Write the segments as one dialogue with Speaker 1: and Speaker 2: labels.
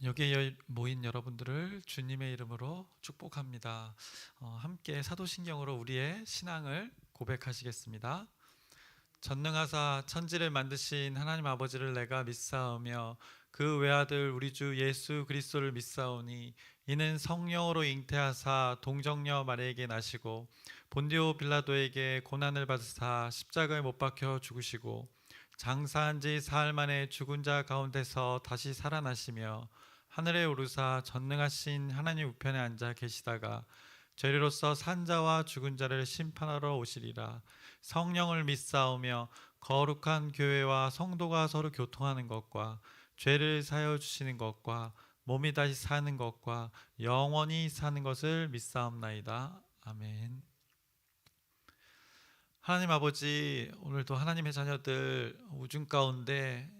Speaker 1: 여기에 모인 여러분들을 주님의 이름으로 축복합니다. 함께 사도신경으로 우리의 신앙을 고백하시겠습니다. 전능하사 천지를 만드신 하나님 아버지를 내가 믿사오며 그 외아들 우리 주 예수 그리스도를 믿사오니 이는 성령으로 잉태하사 동정녀 마리에게 나시고 본디오 빌라도에게 고난을 받으사 십자가에 못 박혀 죽으시고 장사한 지 사흘 만에 죽은 자 가운데서 다시 살아나시며 하늘에 오르사 전능하신 하나님 우편에 앉아 계시다가 죄리로서 산 자와 죽은 자를 심판하러 오시리라. 성령을 믿사오며 거룩한 교회와 성도가 서로 교통하는 것과 죄를 사하여 주시는 것과 몸이 다시 사는 것과 영원히 사는 것을 믿사옵나이다. 아멘. 하나님 아버지, 오늘도 하나님의 자녀들 우중 가운데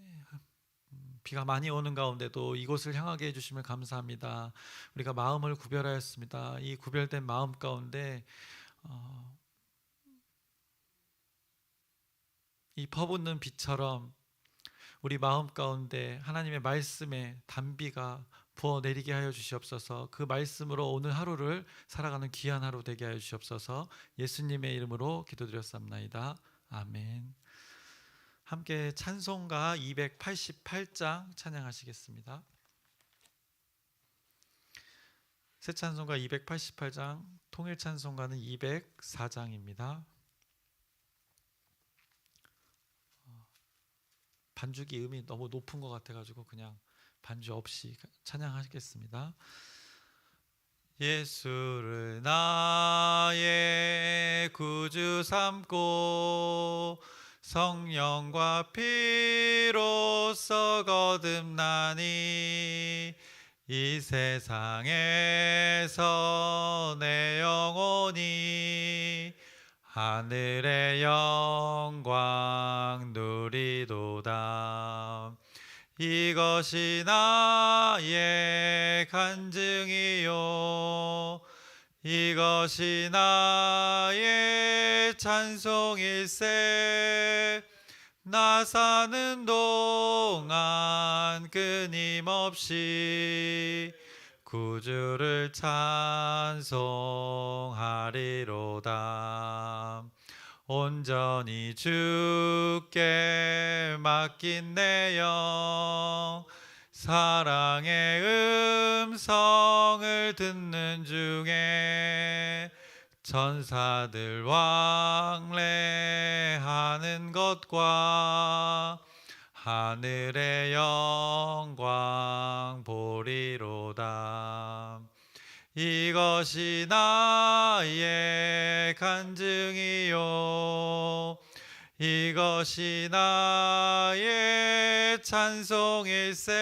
Speaker 1: 비가 많이 오는 가운데도 이곳을 향하게 해주시면 감사합니다. 우리가 마음을 구별하였습니다. 이 구별된 마음 가운데 이 퍼붓는 비처럼 우리 마음 가운데 하나님의 말씀에 단비가 부어 내리게 하여 주시옵소서. 그 말씀으로 오늘 하루를 살아가는 귀한 하루 되게 하여 주시옵소서. 예수님의 이름으로 기도드렸사옵나이다. 아멘. 함께 찬송가 288장 찬양하시겠습니다. 새 찬송가 288장, 통일 찬송가는 204장입니다. 반주기 음이 너무 높은 것 같아가지고 그냥 반주 없이 찬양하겠습니다. 예수를 나의 구주 삼고 성령과 피로써 거듭나니 이 세상에서 내 영혼이 하늘의 영광 누리도다. 이것이 나의 간증이요 이것이 나의 찬송일세. 나 사는 동안 끊임없이 구주를 찬송하리로다. 온전히 주께 맡긴 내 영 사랑의 음성을 듣는 중에 천사들 왕래하는 것과 하늘의 영광 보리로다. 이것이 나의 간증이요 이것이 나의 찬송일세.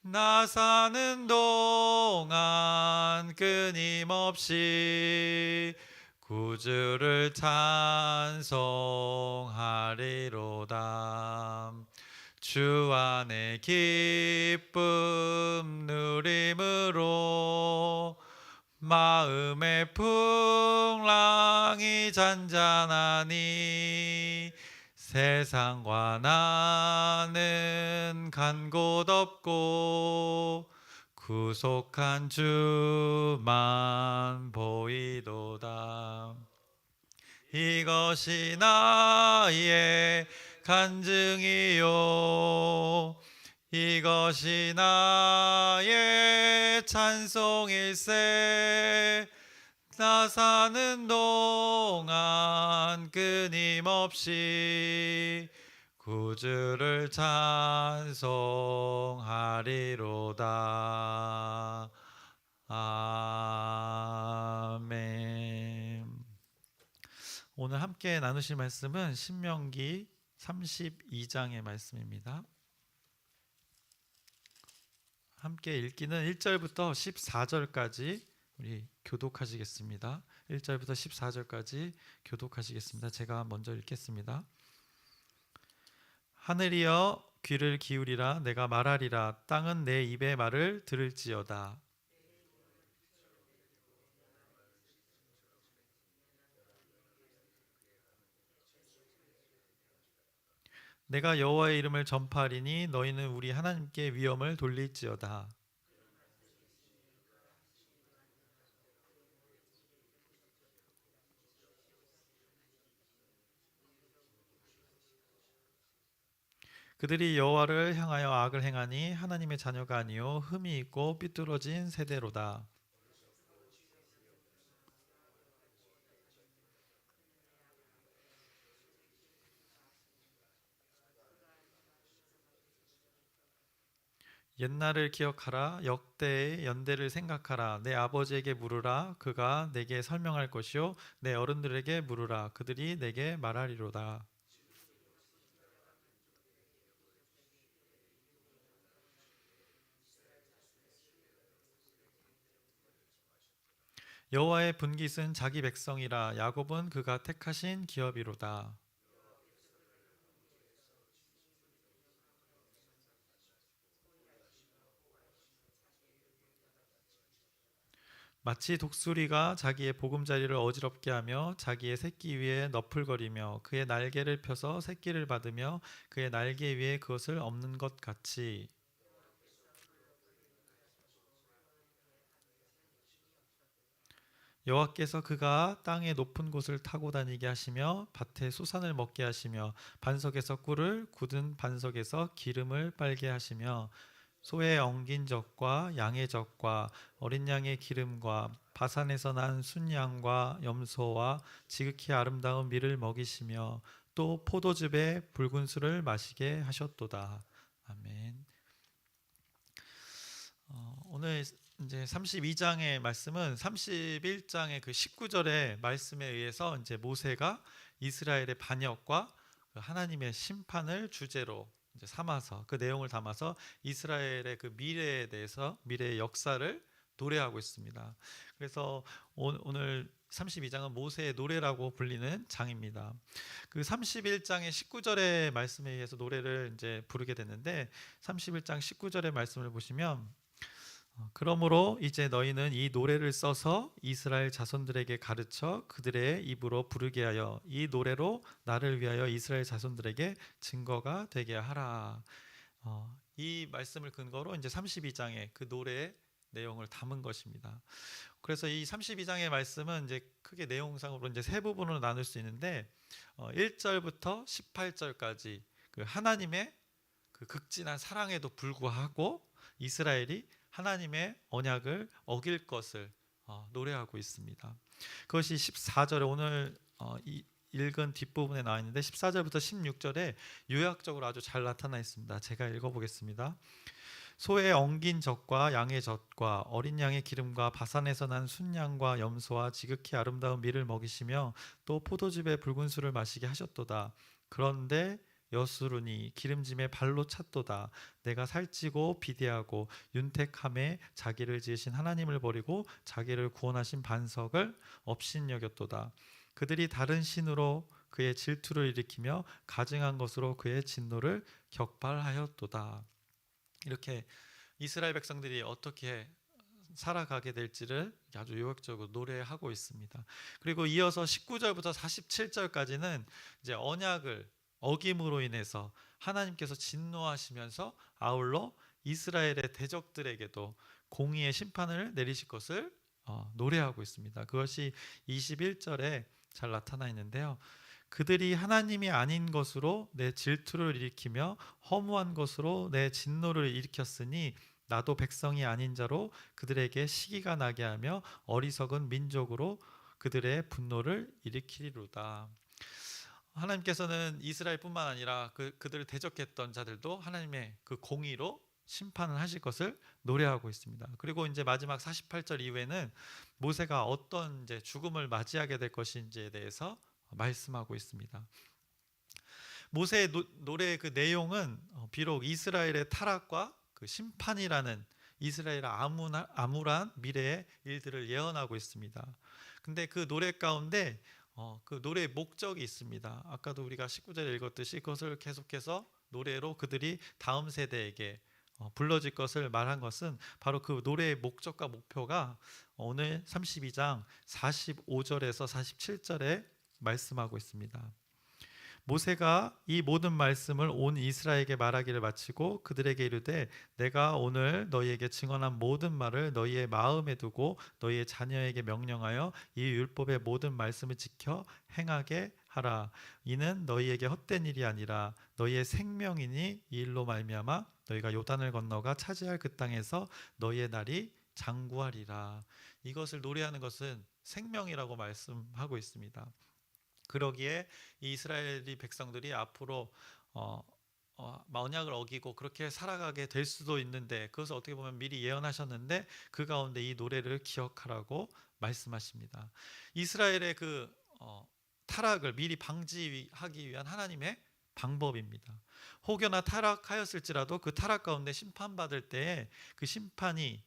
Speaker 1: 나 사는 동안 끊임없이 구주를 찬송하리로다. 주 안에 기쁨 누림으로 마음의 풍랑이 잔잔하니 세상과 나는 간 곳 없고 구속한 주만 보이도다. 이것이 나의 간증이요 이것이 나의 찬송일세. 나 사는 동안 끊임없이 구주를 찬송하리로다. 아멘. 오늘 함께 나누실 말씀은 신명기 32장의 말씀입니다. 함께 읽기는 1절부터 14절까지 우리 교독하시겠습니다. 1절부터 14절까지 교독하시겠습니다. 제가 먼저 읽겠습니다. 하늘이여 귀를 기울이라. 내가 말하리라. 땅은 내 입의 말을 들을지어다. 내가 여호와의 이름을 전파하리니 너희는 우리 하나님께 위엄을 돌릴지어다. 그들이 여호와를 향하여 악을 행하니 하나님의 자녀가 아니요 흠이 있고 삐뚤어진 세대로다. 옛날을 기억하라. 역대의 연대를 생각하라. 내 아버지에게 물으라. 그가 내게 설명할 것이요 내 어른들에게 물으라. 그들이 내게 말하리로다. 여호와의 분깃은 자기 백성이라. 야곱은 그가 택하신 기업이로다. 마치 독수리가 자기의 보금자리를 어지럽게 하며 자기의 새끼 위에 너풀거리며 그의 날개를 펴서 새끼를 받으며 그의 날개 위에 그것을 엎는 것 같이. 여호와께서 그가 땅의 높은 곳을 타고 다니게 하시며 밭에 수산을 먹게 하시며 반석에서 꿀을 굳은 반석에서 기름을 빨게 하시며 소의 엉긴 젖과 양의 젖과 어린 양의 기름과 바산에서 난 순양과 염소와 지극히 아름다운 밀을 먹이시며 또 포도즙에 붉은 술을 마시게 하셨도다. 아멘. 오늘 이제 32장의 말씀은 31장의 그 19절의 말씀에 의해서 이제 모세가 이스라엘의 반역과 그 하나님의 심판을 주제로 이제 삼아서 그 내용을 담아서 이스라엘의 그 미래에 대해서 미래의 역사를 노래하고 있습니다. 그래서 오늘 32장은 모세의 노래라고 불리는 장입니다. 그 31장의 19절의 말씀에 의해서 노래를 이제 부르게 됐는데 31장 19절의 말씀을 보시면 그러므로 이제 너희는 이 노래를 써서 이스라엘 자손들에게 가르쳐 그들의 입으로 부르게 하여 이 노래로 나를 위하여 이스라엘 자손들에게 증거가 되게 하라. 이 말씀을 근거로 이제 32장의 그 노래의 내용을 담은 것입니다. 그래서 이 32장의 말씀은 이제 크게 내용상으로 이제 세 부분으로 나눌 수 있는데 1절부터 18절까지 그 하나님의 그 극진한 사랑에도 불구하고 이스라엘이 하나님의 언약을 어길 것을 노래하고 있습니다. 그것이 14절에 오늘 읽은 뒷부분에 나와 있는데 14절부터 16절에 요약적으로 아주 잘 나타나 있습니다. 제가 읽어보겠습니다. 소의 엉긴 젖과 양의 젖과 어린 양의 기름과 바산에서 난 순양과 염소와 지극히 아름다운 밀을 먹이시며 또 포도즙의 붉은 술을 마시게 하셨도다. 그런데 여수르니 기름짐에 발로 찼도다. 내가 살찌고 비대하고 윤택함에 자기를 지으신 하나님을 버리고 자기를 구원하신 반석을 업신여겼도다. 그들이 다른 신으로 그의 질투를 일으키며 가증한 것으로 그의 진노를 격발하였도다. 이렇게 이스라엘 백성들이 어떻게 살아가게 될지를 아주 요약적으로 노래하고 있습니다. 그리고 이어서 19절부터 47절까지는 이제 언약을 어김으로 인해서 하나님께서 진노하시면서 아울러 이스라엘의 대적들에게도 공의의 심판을 내리실 것을 노래하고 있습니다. 그것이 21절에 잘 나타나 있는데요. 그들이 하나님이 아닌 것으로 내 질투를 일으키며 허무한 것으로 내 진노를 일으켰으니 나도 백성이 아닌 자로 그들에게 시기가 나게 하며 어리석은 민족으로 그들의 분노를 일으키리로다. 하나님께서는 이스라엘뿐만 아니라 그들을 대적했던 자들도 하나님의 그 공의로 심판을 하실 것을 노래하고 있습니다. 그리고 이제 마지막 48절 이후에는 모세가 어떤 이제 죽음을 맞이하게 될 것인지에 대해서 말씀하고 있습니다. 모세의 노래의 그 내용은 비록 이스라엘의 타락과 그 심판이라는 이스라엘의 암울한 미래의 일들을 예언하고 있습니다. 근데 그 노래 가운데 그 노래의 목적이 있습니다. 아까도 우리가 19절에 읽었듯이 그것을 계속해서 노래로 그들이 다음 세대에게 불러질 것을 말한 것은 바로 그 노래의 목적과 목표가 오늘 32장 45절에서 47절에 말씀하고 있습니다. 모세가 이 모든 말씀을 온 이스라엘에게 말하기를 마치고 그들에게 이르되 내가 오늘 너희에게 증언한 모든 말을 너희의 마음에 두고 너희의 자녀에게 명령하여 이 율법의 모든 말씀을 지켜 행하게 하라. 이는 너희에게 헛된 일이 아니라 너희의 생명이니 이 일로 말미암아 너희가 요단을 건너가 차지할 그 땅에서 너희의 날이 장구하리라. 이것을 노래하는 것은 생명이라고 말씀하고 있습니다. 그러기에 이 이스라엘이 백성들이 앞으로 언약을 어기고 그렇게 살아가게 될 수도 있는데, 그것을 어떻게 보면 미리 예언하셨는데 그 가운데 이 노래를 기억하라고 말씀하십니다. 이스라엘의 타락을 미리 방지하기 위한 하나님의 방법입니다. 혹여나 타락하였을지라도 그 타락 가운데 심판받을 때에 그 심판이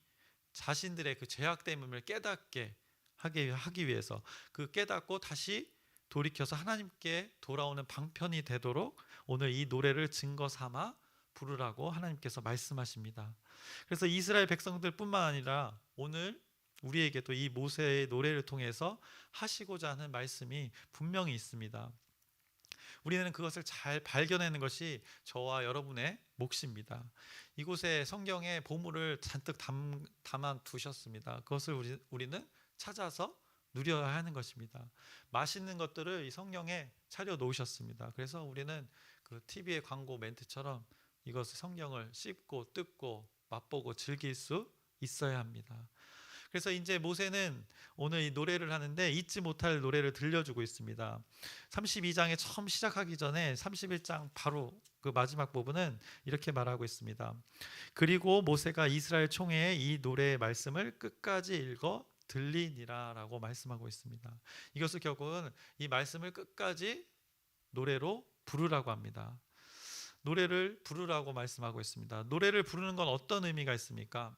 Speaker 1: 자신들의 그 죄악됨을 깨닫게 하기 위해서, 그 깨닫고 다시 돌이켜서 하나님께 돌아오는 방편이 되도록 오늘 이 노래를 증거 삼아 부르라고 하나님께서 말씀하십니다. 그래서 이스라엘 백성들뿐만 아니라 오늘 우리에게도 이 모세의 노래를 통해서 하시고자 하는 말씀이 분명히 있습니다. 우리는 그것을 잘 발견하는 것이 저와 여러분의 몫입니다. 이곳에 성경에 보물을 잔뜩 담아 두셨습니다. 그것을 우리는 찾아서 누려야 하는 것입니다. 맛있는 것들을 이 성경에 차려 놓으셨습니다. 그래서 우리는 그 TV의 광고 멘트처럼 이것을 성경을 씹고 뜯고 맛보고 즐길 수 있어야 합니다. 그래서 이제 모세는 오늘 이 노래를 하는데 잊지 못할 노래를 들려주고 있습니다. 32장에 처음 시작하기 전에 31장 바로 그 마지막 부분은 이렇게 말하고 있습니다. 그리고 모세가 이스라엘 총회에 이 노래의 말씀을 끝까지 읽어 들리니라 라고 말씀하고 있습니다. 이것을 결국은 이 말씀을 끝까지 노래로 부르라고 합니다. 노래를 부르라고 말씀하고 있습니다. 노래를 부르는 건 어떤 의미가 있습니까?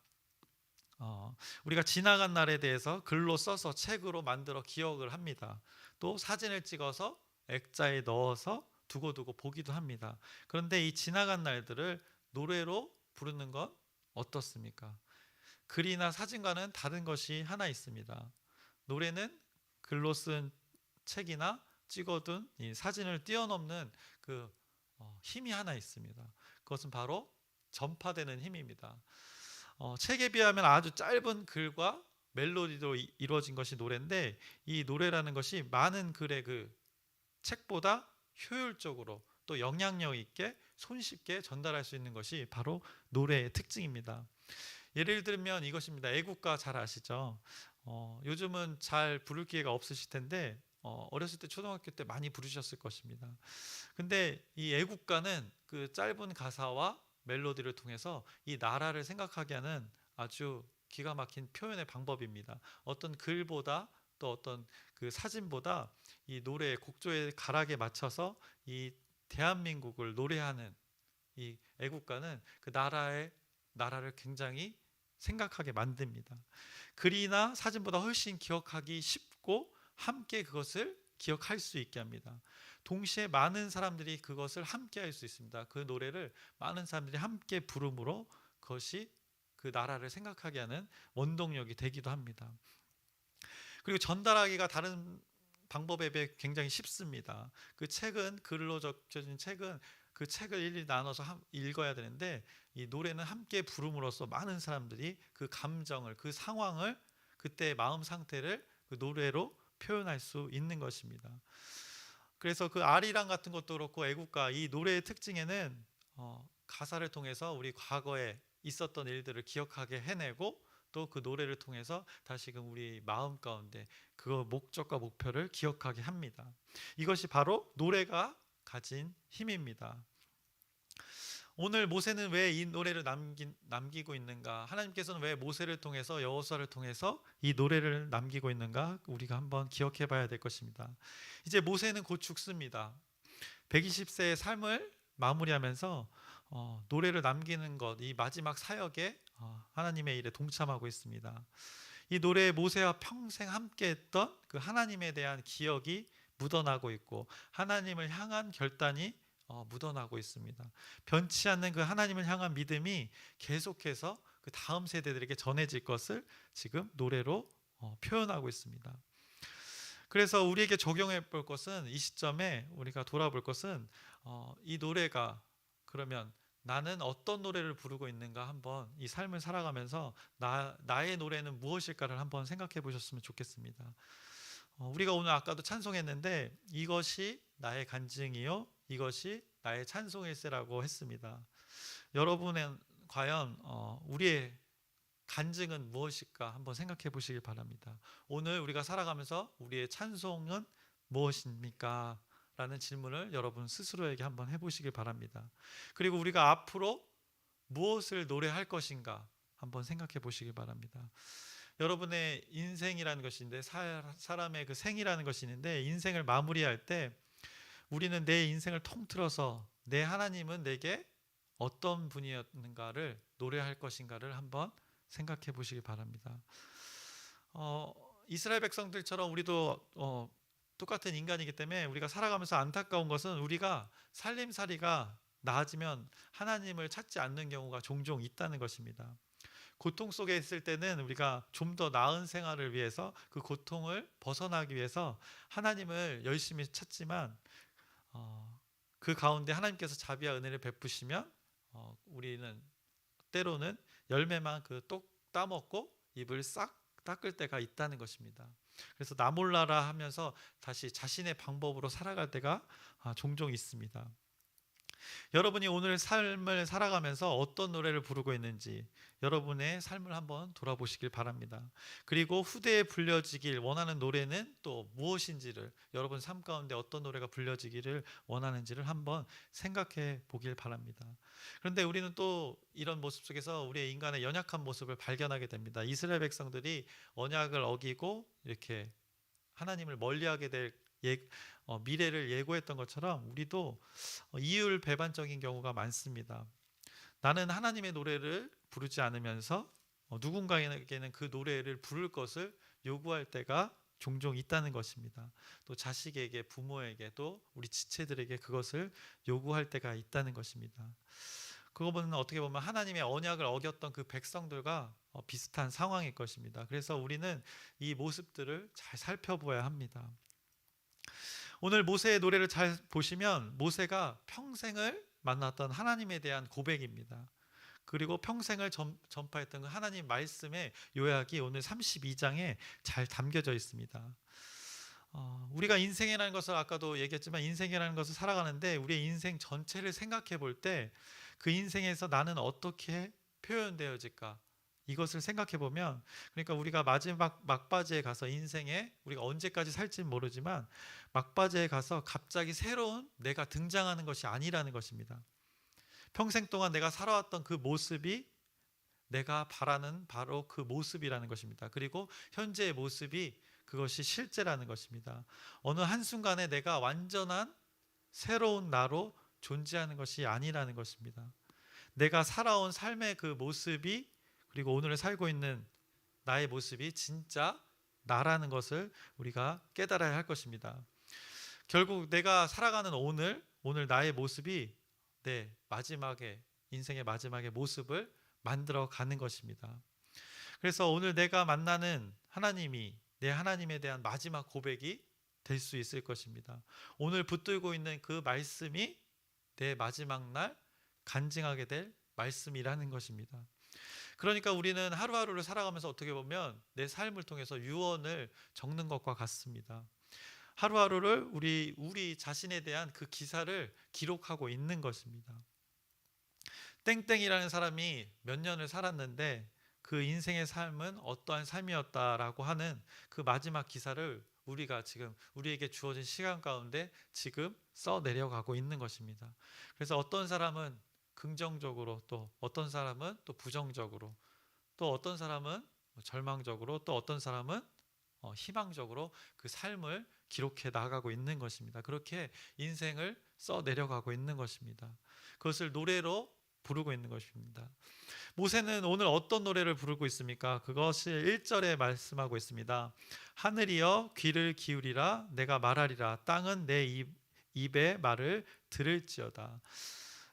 Speaker 1: 우리가 지나간 날에 대해서 글로 써서 책으로 만들어 기억을 합니다. 또 사진을 찍어서 액자에 넣어서 두고두고 보기도 합니다. 그런데 이 지나간 날들을 노래로 부르는 건 어떻습니까? 글이나 사진과는 다른 것이 하나 있습니다. 노래는 글로 쓴 책이나 찍어둔 이 사진을 뛰어넘는 그 힘이 하나 있습니다. 그것은 바로 전파되는 힘입니다. 책에 비하면 아주 짧은 글과 멜로디로 이루어진 것이 노래인데, 이 노래라는 것이 많은 글의 그 책보다 효율적으로 또 영향력 있게 손쉽게 전달할 수 있는 것이 바로 노래의 특징입니다. 예를 들면 이것입니다. 애국가 잘 아시죠? 요즘은 잘 부를 기회가 없으실 텐데 어렸을 때 초등학교 때 많이 부르셨을 것입니다. 근데 이 애국가는 그 짧은 가사와 멜로디를 통해서 이 나라를 생각하게 하는 아주 기가 막힌 표현의 방법입니다. 어떤 글보다 또 어떤 그 사진보다 이 노래의 곡조의 가락에 맞춰서 이 대한민국을 노래하는 이 애국가는 그 나라를 굉장히 생각하게 만듭니다. 글이나 사진보다 훨씬 기억하기 쉽고 함께 그것을 기억할 수 있게 합니다. 동시에 많은 사람들이 그것을 함께 할 수 있습니다. 그 노래를 많은 사람들이 함께 부름으로 그것이 그 나라를 생각하게 하는 원동력이 되기도 합니다. 그리고 전달하기가 다른 방법에 비해 굉장히 쉽습니다. 그 책은, 글로 적혀진 책은 그 책을 일일이 나눠서 읽어야 되는데, 이 노래는 함께 부름으로써 많은 사람들이 그 감정을, 그 상황을, 그때의 마음 상태를 그 노래로 표현할 수 있는 것입니다. 그래서 그 아리랑 같은 것도 그렇고 애국가, 이 노래의 특징에는 가사를 통해서 우리 과거에 있었던 일들을 기억하게 해내고 또 그 노래를 통해서 다시금 우리 마음 가운데 그 목적과 목표를 기억하게 합니다. 이것이 바로 노래가 가진 힘입니다. 오늘 모세는 왜 이 노래를 남기고 있는가? 하나님께서는 왜 모세를 통해서, 여호수아를 통해서 이 노래를 남기고 있는가? 우리가 한번 기억해 봐야 될 것입니다. 이제 모세는 곧 죽습니다. 120세의 삶을 마무리하면서 노래를 남기는 것, 이 마지막 사역에 하나님의 일에 동참하고 있습니다. 이 노래에 모세와 평생 함께했던 그 하나님에 대한 기억이 묻어나고 있고 하나님을 향한 결단이 묻어나고 있습니다. 변치 않는 그 하나님을 향한 믿음이 계속해서 그 다음 세대들에게 전해질 것을 지금 노래로 표현하고 있습니다. 그래서 우리에게 적용해 볼 것은, 이 시점에 우리가 돌아볼 것은 이 노래가 그러면 나는 어떤 노래를 부르고 있는가, 한번 이 삶을 살아가면서 나의 노래는 무엇일까를 한번 생각해 보셨으면 좋겠습니다. 우리가 오늘 아까도 찬송했는데 이것이 나의 간증이요 이것이 나의 찬송일세라고 했습니다. 여러분은 과연 우리의 간증은 무엇일까 한번 생각해 보시길 바랍니다. 오늘 우리가 살아가면서 우리의 찬송은 무엇입니까? 라는 질문을 여러분 스스로에게 한번 해보시길 바랍니다. 그리고 우리가 앞으로 무엇을 노래할 것인가 한번 생각해 보시길 바랍니다. 여러분의 인생이라는 것인데, 사람의 그 생이라는 것이 있는데, 인생을 마무리할 때 우리는 내 인생을 통틀어서 내 하나님은 내게 어떤 분이었는가를 노래할 것인가를 한번 생각해 보시기 바랍니다. 이스라엘 백성들처럼 우리도 똑같은 인간이기 때문에 우리가 살아가면서 안타까운 것은 우리가 살림살이가 나아지면 하나님을 찾지 않는 경우가 종종 있다는 것입니다. 고통 속에 있을 때는 우리가 좀 더 나은 생활을 위해서, 그 고통을 벗어나기 위해서 하나님을 열심히 찾지만 그 가운데 하나님께서 자비와 은혜를 베푸시면 우리는 때로는 열매만 똑 따먹고 입을 싹 닦을 때가 있다는 것입니다. 그래서 나 몰라라 하면서 다시 자신의 방법으로 살아갈 때가 종종 있습니다. 여러분이 오늘 삶을 살아가면서 어떤 노래를 부르고 있는지 여러분의 삶을 한번 돌아보시길 바랍니다. 그리고 후대에 불려지길 원하는 노래는 또 무엇인지를, 여러분 삶 가운데 어떤 노래가 불려지기를 원하는지를 한번 생각해 보길 바랍니다. 그런데 우리는 또 이런 모습 속에서 우리의 인간의 연약한 모습을 발견하게 됩니다. 이스라엘 백성들이 언약을 어기고 이렇게 하나님을 멀리하게 될 미래를 예고했던 것처럼 우리도 이율배반적인 경우가 많습니다. 나는 하나님의 노래를 부르지 않으면서 누군가에게는 그 노래를 부를 것을 요구할 때가 종종 있다는 것입니다. 또 자식에게, 부모에게도, 우리 지체들에게 그것을 요구할 때가 있다는 것입니다. 그거는 어떻게 보면 하나님의 언약을 어겼던 그 백성들과 비슷한 상황일 것입니다. 그래서 우리는 이 모습들을 잘 살펴보아야 합니다. 오늘 모세의 노래를 잘 보시면 모세가 평생을 만났던 하나님에 대한 고백입니다. 그리고 평생을 전파했던 그 하나님 말씀의 요약이 오늘 32장에 잘 담겨져 있습니다. 우리가 인생이라는 것을, 아까도 얘기했지만 인생이라는 것을 살아가는데 우리의 인생 전체를 생각해 볼 때 그 인생에서 나는 어떻게 표현되어질까, 이것을 생각해 보면, 그러니까 우리가 마지막 막바지에 가서, 인생에 우리가 언제까지 살지는 모르지만 막바지에 가서 갑자기 새로운 내가 등장하는 것이 아니라는 것입니다. 평생 동안 내가 살아왔던 그 모습이 내가 바라는 바로 그 모습이라는 것입니다. 그리고 현재의 모습이 그것이 실제라는 것입니다. 어느 한순간에 내가 완전한 새로운 나로 존재하는 것이 아니라는 것입니다. 내가 살아온 삶의 그 모습이, 그리고 오늘 살고 있는 나의 모습이 진짜 나라는 것을 우리가 깨달아야 할 것입니다. 결국 내가 살아가는 오늘 나의 모습이 내 마지막에, 인생의 마지막의 모습을 만들어 가는 것입니다. 그래서 오늘 내가 만나는 하나님이 내 하나님에 대한 마지막 고백이 될 수 있을 것입니다. 오늘 붙들고 있는 그 말씀이 내 마지막 날 간증하게 될 말씀이라는 것입니다. 그러니까 우리는 하루하루를 살아가면서 어떻게 보면 내 삶을 통해서 유언을 적는 것과 같습니다. 하루하루를 우리 자신에 대한 그 기사를 기록하고 있는 것입니다. 땡땡이라는 사람이 몇 년을 살았는데 그 인생의 삶은 어떠한 삶이었다라고 하는 그 마지막 기사를 우리가 지금 우리에게 주어진 시간 가운데 지금 써 내려가고 있는 것입니다. 그래서 어떤 사람은 긍정적으로, 또 어떤 사람은 또 부정적으로, 또 어떤 사람은 절망적으로, 또 어떤 사람은 희망적으로 그 삶을 기록해 나가고 있는 것입니다. 그렇게 인생을 써 내려가고 있는 것입니다. 그것을 노래로 부르고 있는 것입니다. 모세는 오늘 어떤 노래를 부르고 있습니까? 그것이 1절에 말씀하고 있습니다. 하늘이여 귀를 기울이라, 내가 말하리라, 땅은 내 입의 말을 들을지어다.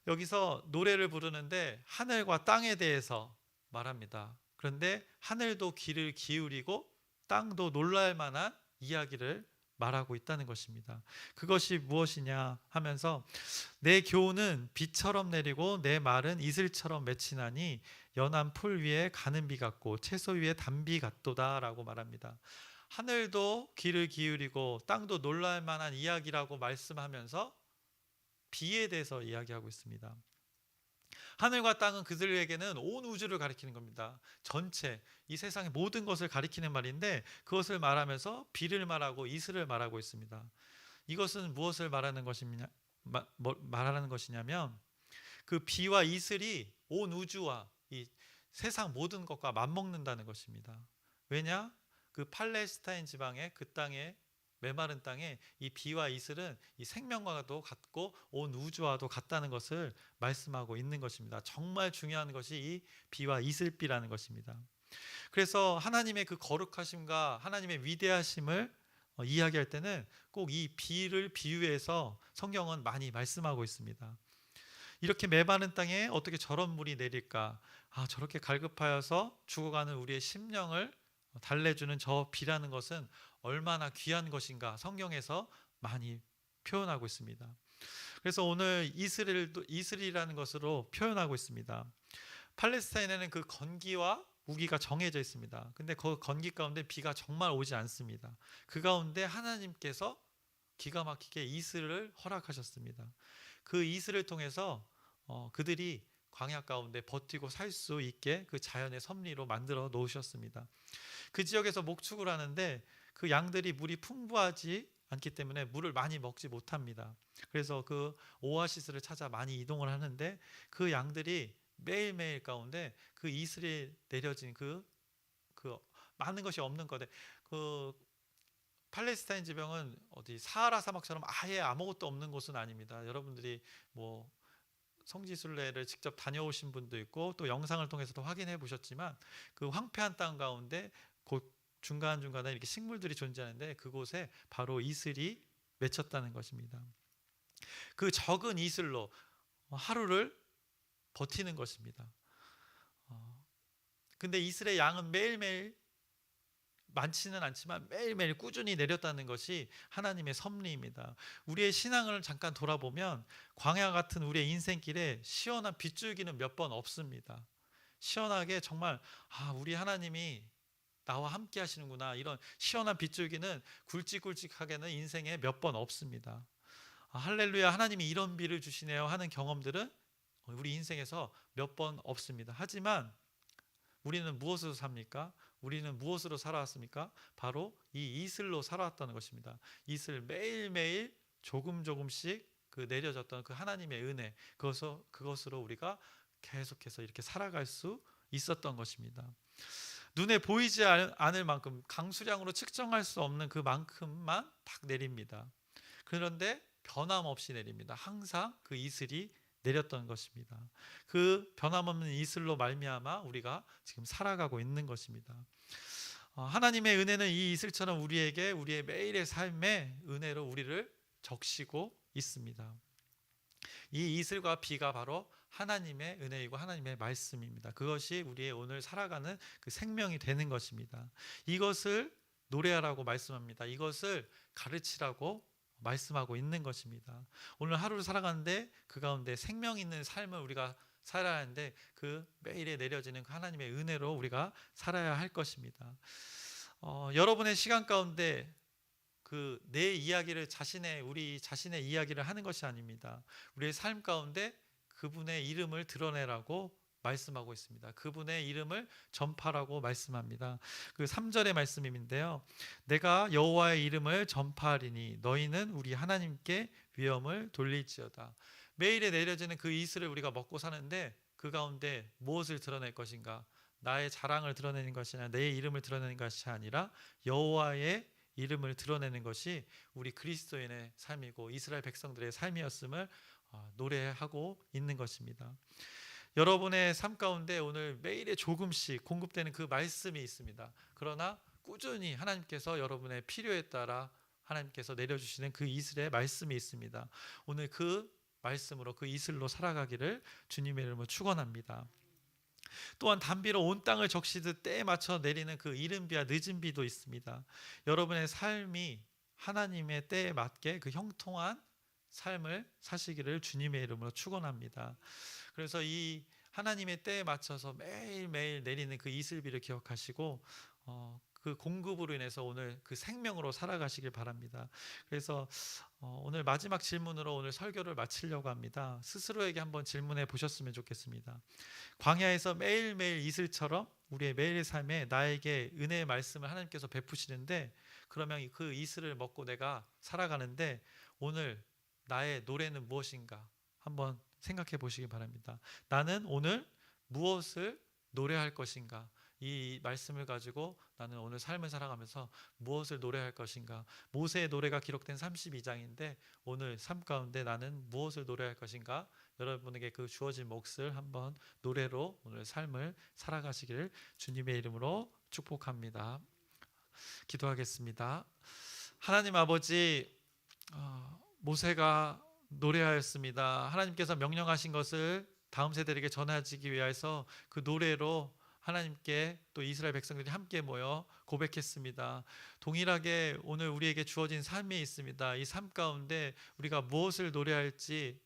Speaker 1: 여기서 노래를 부르는데 하늘과 땅에 대해서 말합니다. 그런데 하늘도 귀를 기울이고 땅도 놀랄 만한 이야기를 말하고 있다는 것입니다. 그것이 무엇이냐 하면서 내 교훈은 비처럼 내리고 내 말은 이슬처럼 맺히나니 연한 풀 위에 가는 비 같고 채소 위에 단비 같도다 라고 말합니다. 하늘도 귀를 기울이고 땅도 놀랄 만한 이야기라고 말씀하면서 비에 대해서 이야기하고 있습니다. 하늘과 땅은 그들에게는 온 우주를 가리키는 겁니다. 전체 이 세상의 모든 것을 가리키는 말인데 그것을 말하면서 비를 말하고 이슬을 말하고 있습니다. 이것은 무엇을 말하는 것이냐면 그 비와 이슬이 온 우주와 이 세상 모든 것과 맞먹는다는 것입니다. 왜냐? 그 팔레스타인 지방의 그 땅에 메마른 땅에 이 비와 이슬은 이 생명과도 같고 온 우주와도 같다는 것을 말씀하고 있는 것입니다. 정말 중요한 것이 이 비와 이슬비라는 것입니다. 그래서 하나님의 그 거룩하심과 하나님의 위대하심을 이야기할 때는 꼭 이 비를 비유해서 성경은 많이 말씀하고 있습니다. 이렇게 메마른 땅에 어떻게 저런 물이 내릴까? 저렇게 갈급하여서 죽어가는 우리의 심령을 달래주는 저 비라는 것은 얼마나 귀한 것인가 성경에서 많이 표현하고 있습니다. 그래서 오늘 이스라엘이라는 것으로 표현하고 있습니다. 팔레스타인에는 그 건기와 우기가 정해져 있습니다. 근데 그 건기 가운데 비가 정말 오지 않습니다. 그 가운데 하나님께서 기가 막히게 이슬을 허락하셨습니다. 그 이슬을 통해서 그들이 광야 가운데 버티고 살 수 있게 그 자연의 섭리로 만들어 놓으셨습니다. 그 지역에서 목축을 하는데 그 양들이 물이 풍부하지 않기 때문에 물을 많이 먹지 못합니다. 그래서 그 오아시스를 찾아 많이 이동을 하는데 그 양들이 매일매일 가운데 그 이슬이 내려진 그 많은 것이 없는 거데 그 팔레스타인 지방은 어디 사하라 사막처럼 아예 아무것도 없는 곳은 아닙니다. 여러분들이 뭐 성지순례를 직접 다녀오신 분도 있고 또 영상을 통해서도 확인해 보셨지만 그 황폐한 땅 가운데 곧 중간중간에 이렇게 식물들이 존재하는데 그곳에 바로 이슬이 맺혔다는 것입니다. 그 적은 이슬로 하루를 버티는 것입니다. 근데 이슬의 양은 매일매일 많지는 않지만 매일매일 꾸준히 내렸다는 것이 하나님의 섭리입니다. 우리의 신앙을 잠깐 돌아보면 광야 같은 우리의 인생길에 시원한 빗줄기는 몇 번 없습니다. 시원하게 정말 우리 하나님이 나와 함께 하시는구나 이런 시원한 빗줄기는 굵직굵직하게는 인생에 몇 번 없습니다. 할렐루야 하나님이 이런 비를 주시네요 하는 경험들은 우리 인생에서 몇 번 없습니다. 하지만 우리는 무엇으로 삽니까? 우리는 무엇으로 살아왔습니까? 바로 이 이슬로 살아왔다는 것입니다. 이슬 매일매일 조금씩 그 내려졌던 그 하나님의 은혜 그것으로 우리가 계속해서 이렇게 살아갈 수 있었던 것입니다. 눈에 보이지 않을 만큼 강수량으로 측정할 수 없는 그만큼만 딱 내립니다. 그런데 변함없이 내립니다. 항상 그 이슬이 내렸던 것입니다. 그 변함없는 이슬로 말미암아 우리가 지금 살아가고 있는 것입니다. 하나님의 은혜는 이 이슬처럼 우리에게 우리의 매일의 삶의 은혜로 우리를 적시고 있습니다. 이 이슬과 비가 바로 하나님의 은혜이고 하나님의 말씀입니다. 그것이 우리의 오늘 살아가는 그 생명이 되는 것입니다. 이것을 노래하라고 말씀합니다. 이것을 가르치라고 말씀하고 있는 것입니다. 오늘 하루를 살아가는데 그 가운데 생명 있는 삶을 우리가 살아야 하는데 그 매일에 내려지는 그 하나님의 은혜로 우리가 살아야 할 것입니다. 여러분의 시간 가운데 그 내 이야기를 우리 자신의 이야기를 하는 것이 아닙니다. 우리의 삶 가운데 그분의 이름을 드러내라고 말씀하고 있습니다. 그분의 이름을 전파라고 말씀합니다. 그 3절의 말씀인데요. 내가 여호와의 이름을 전파하리니 너희는 우리 하나님께 위엄을 돌릴지어다. 매일에 내려지는 그 이슬을 우리가 먹고 사는데 그 가운데 무엇을 드러낼 것인가? 나의 자랑을 드러내는 것이 아니라 내 이름을 드러내는 것이 아니라 여호와의 이름을 드러내는 것이 우리 그리스도인의 삶이고 이스라엘 백성들의 삶이었음을 노래하고 있는 것입니다. 여러분의 삶 가운데 오늘 매일에 조금씩 공급되는 그 말씀이 있습니다. 그러나 꾸준히 하나님께서 여러분의 필요에 따라 하나님께서 내려주시는 그 이슬의 말씀이 있습니다. 오늘 그 말씀으로 그 이슬로 살아가기를 주님의 이름으로 축원합니다. 또한 단비로 온 땅을 적시듯 때에 맞춰 내리는 그 이른 비와 늦은 비도 있습니다. 여러분의 삶이 하나님의 때에 맞게 그 형통한 삶을 사시기를 주님의 이름으로 축원합니다. 그래서 이 하나님의 때에 맞춰서 매일매일 내리는 그 이슬비를 기억하시고 그 공급으로 인해서 오늘 그 생명으로 살아가시길 바랍니다. 그래서 오늘 마지막 질문으로 오늘 설교를 마치려고 합니다. 스스로에게 한번 질문해 보셨으면 좋겠습니다. 광야에서 매일매일 이슬처럼 우리의 매일 삶에 나에게 은혜의 말씀을 하나님께서 베푸시는데, 그러면 그 이슬을 먹고 내가 살아가는데 오늘 나의 노래는 무엇인가 한번 생각해 보시기 바랍니다. 나는 오늘 무엇을 노래할 것인가? 이 말씀을 가지고 나는 오늘 삶을 살아가면서 무엇을 노래할 것인가? 모세의 노래가 기록된 32장인데 오늘 삶 가운데 나는 무엇을 노래할 것인가? 여러분에게 그 주어진 몫을 한번 노래로 오늘 삶을 살아가시기를 주님의 이름으로 축복합니다. 기도하겠습니다. 하나님 아버지, 모세가 노래하였습니다. 하나님께서 명령하신 것을 다음 세대에게 전해지기 위해서 그 노래로 하나님께 또 이스라엘 백성들이 함께 모여 고백했습니다. 동일하게 오늘 우리에게 주어진 삶이 있습니다. 이 삶 가운데 우리가 무엇을 노래할지,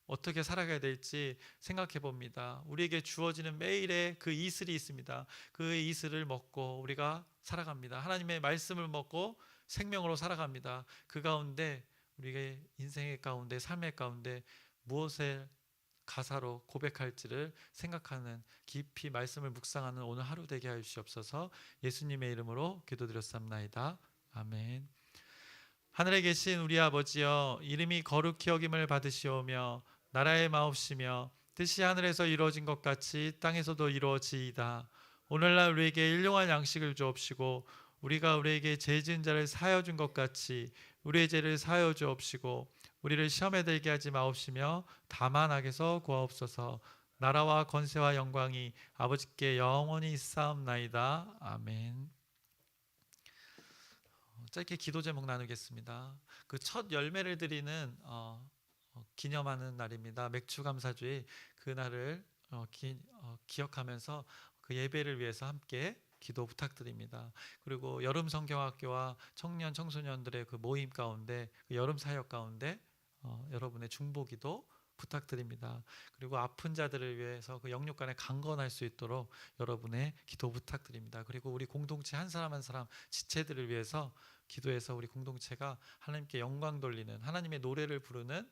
Speaker 1: 어떻게 살아가야 될지 생각해 봅니다. 우리에게 주어지는 매일의 그 이슬이 있습니다. 그 이슬을 먹고 우리가 살아갑니다. 하나님의 말씀을 먹고 생명으로 살아갑니다. 그 가운데 우리의 인생의 가운데, 삶의 가운데 무엇을 가사로 고백할지를 생각하는, 깊이 말씀을 묵상하는 오늘 하루 되게 하여 주시옵소서. 예수님의 이름으로 기도드렸사옵나이다. 아멘. 하늘에 계신 우리 아버지여, 이름이 거룩히 여김을 받으시오며 나라의 마옵시며 뜻이 하늘에서 이루어진 것 같이 땅에서도 이루어지이다. 오늘날 우리에게 일용할 양식을 주옵시고 우리가 우리에게 죄 지은 자를 사하여 준 것 같이 우리의 죄를 사하여 주옵시고 우리를 시험에 들게 하지 마옵시며 다만 악에서 구하옵소서. 나라와 권세와 영광이 아버지께 영원히 있사옵나이다. 아멘. 짧게 기도 제목 나누겠습니다. 그 첫 열매를 드리는 기념하는 날입니다. 맥주감사주의, 그날을 기억하면서 그 예배를 위해서 함께 기도 부탁드립니다. 그리고 여름 성경학교와 청년 청소년들의 그 모임 가운데, 그 여름 사역 가운데 여러분의 중보기도 부탁드립니다. 그리고 아픈 자들을 위해서 그 영육간에 강건할 수 있도록 여러분의 기도 부탁드립니다. 그리고 우리 공동체 한 사람 한 사람 지체들을 위해서 기도해서 우리 공동체가 하나님께 영광 돌리는, 하나님의 노래를 부르는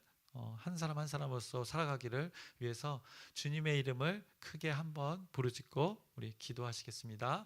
Speaker 1: 한 사람 한 사람으로서 살아가기를 위해서 주님의 이름을 크게 한번 부르짖고 우리 기도하시겠습니다.